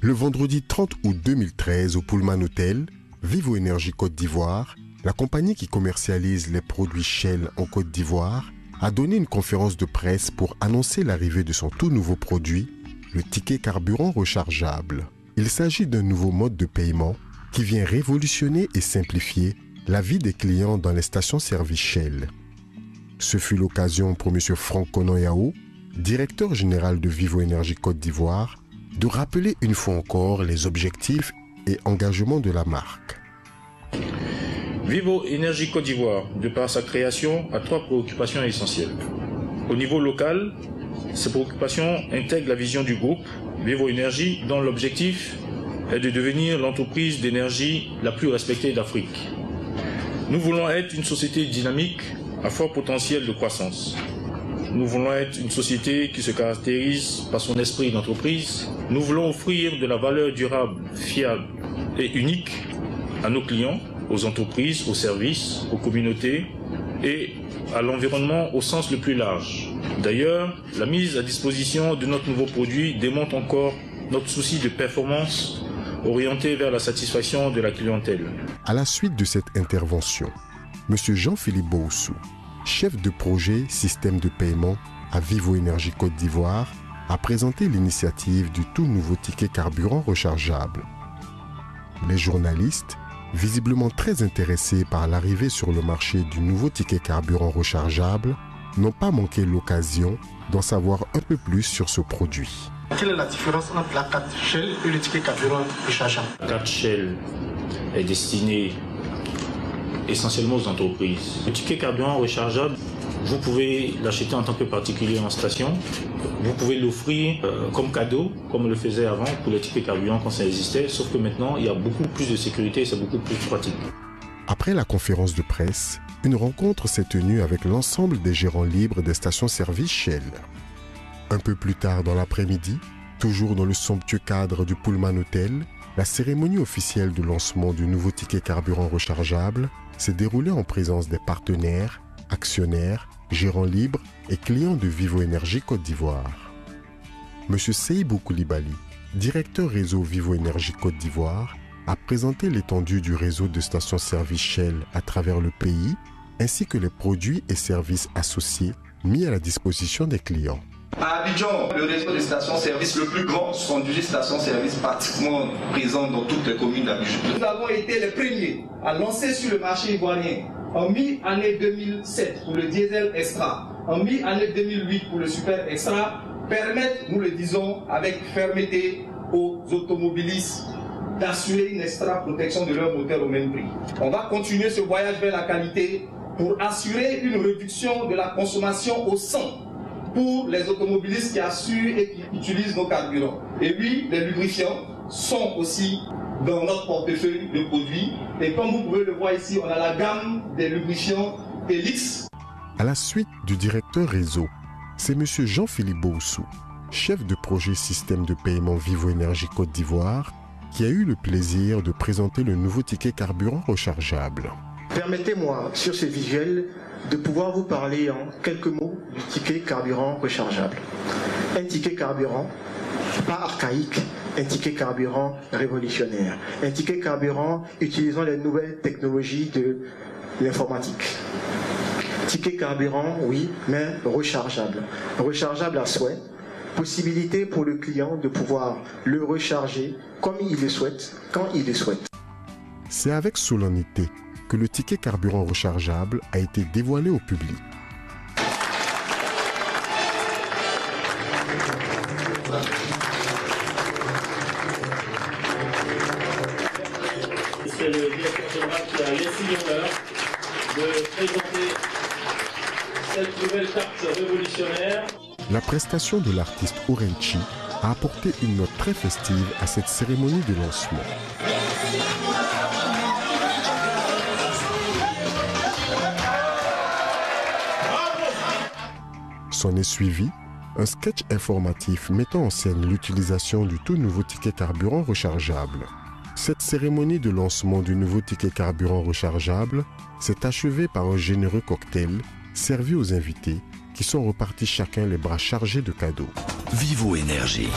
Le vendredi 30 août 2013 au Pullman Hotel, Vivo Énergie Côte d'Ivoire, la compagnie qui commercialise les produits Shell en Côte d'Ivoire, a donné une conférence de presse pour annoncer l'arrivée de son tout nouveau produit, le ticket carburant rechargeable. Il s'agit d'un nouveau mode de paiement qui vient révolutionner et simplifier la vie des clients dans les stations-service Shell. Ce fut l'occasion pour M. Franck Konoyao, directeur général de Vivo Énergie Côte d'Ivoire, de rappeler une fois encore les objectifs et engagements de la marque. Vivo Énergie Côte d'Ivoire, de par sa création, a 3 préoccupations essentielles. Au niveau local, ces préoccupations intègrent la vision du groupe Vivo Énergie, dont l'objectif est de devenir l'entreprise d'énergie la plus respectée d'Afrique. Nous voulons être une société dynamique à fort potentiel de croissance. Nous voulons être une société qui se caractérise par son esprit d'entreprise. Nous voulons offrir de la valeur durable, fiable et unique à nos clients, aux entreprises, aux services, aux communautés et à l'environnement au sens le plus large. D'ailleurs, la mise à disposition de notre nouveau produit démontre encore notre souci de performance orienté vers la satisfaction de la clientèle. À la suite de cette intervention, M. Jean-Philippe Boussou, chef de projet système de paiement à Vivo Énergie Côte d'Ivoire, a présenté l'initiative du tout nouveau ticket carburant rechargeable. Les journalistes, visiblement très intéressés par l'arrivée sur le marché du nouveau ticket carburant rechargeable, n'ont pas manqué l'occasion d'en savoir un peu plus sur ce produit. Quelle est la différence entre la carte Shell et le ticket carburant rechargeable? La carte Shell est destinée essentiellement aux entreprises. Le ticket carburant rechargeable, vous pouvez l'acheter en tant que particulier en station. Vous pouvez l'offrir comme cadeau, comme on le faisait avant pour les tickets carburant quand ça existait, sauf que maintenant, il y a beaucoup plus de sécurité et c'est beaucoup plus pratique. Après la conférence de presse, une rencontre s'est tenue avec l'ensemble des gérants libres des stations-service Shell. Un peu plus tard dans l'après-midi, toujours dans le somptueux cadre du Pullman Hotel, la cérémonie officielle de lancement du nouveau ticket carburant rechargeable s'est déroulée en présence des partenaires, actionnaires, gérants libres et clients de Vivo Énergie Côte d'Ivoire. M. Seibou Koulibaly, directeur réseau Vivo Énergie Côte d'Ivoire, a présenté l'étendue du réseau de stations-service Shell à travers le pays, ainsi que les produits et services associés mis à la disposition des clients. À Abidjan, le réseau de stations-service le plus grand, 78 stations-service pratiquement présentes dans toutes les communes d'Abidjan. Nous avons été les premiers à lancer sur le marché ivoirien en mi-année 2007 pour le diesel extra, en mi-année 2008 pour le super extra, permettre, nous le disons avec fermeté, aux automobilistes d'assurer une extra protection de leur moteur au même prix. On va continuer ce voyage vers la qualité pour assurer une réduction de la consommation au 100 pour les automobilistes qui assurent et qui utilisent nos carburants. Et oui, les lubrifiants sont aussi dans notre portefeuille de produits. Et comme vous pouvez le voir ici, on a la gamme des lubrifiants Helix. À la suite du directeur réseau, c'est M. Jean-Philippe Boussou, chef de projet système de paiement Vivo Énergie Côte d'Ivoire, qui a eu le plaisir de présenter le nouveau ticket carburant rechargeable. Permettez-moi, sur ce visuel, de pouvoir vous parler en quelques mots du ticket carburant rechargeable. Un ticket carburant, pas archaïque, un ticket carburant révolutionnaire. Un ticket carburant utilisant les nouvelles technologies de l'informatique. Ticket carburant, oui, mais rechargeable. Rechargeable à souhait. Possibilité pour le client de pouvoir le recharger comme il le souhaite, quand il le souhaite. C'est avec solennité que le ticket carburant rechargeable a été dévoilé au public. C'est le directeur général qui a laissé l'honneur de présenter cette nouvelle carte révolutionnaire. La prestation de l'artiste Orenchi a apporté une note très festive à cette cérémonie de lancement. S'en est suivi un sketch informatif mettant en scène l'utilisation du tout nouveau ticket carburant rechargeable. Cette cérémonie de lancement du nouveau ticket carburant rechargeable s'est achevée par un généreux cocktail servi aux invités qui sont repartis chacun les bras chargés de cadeaux. Vivo Énergie.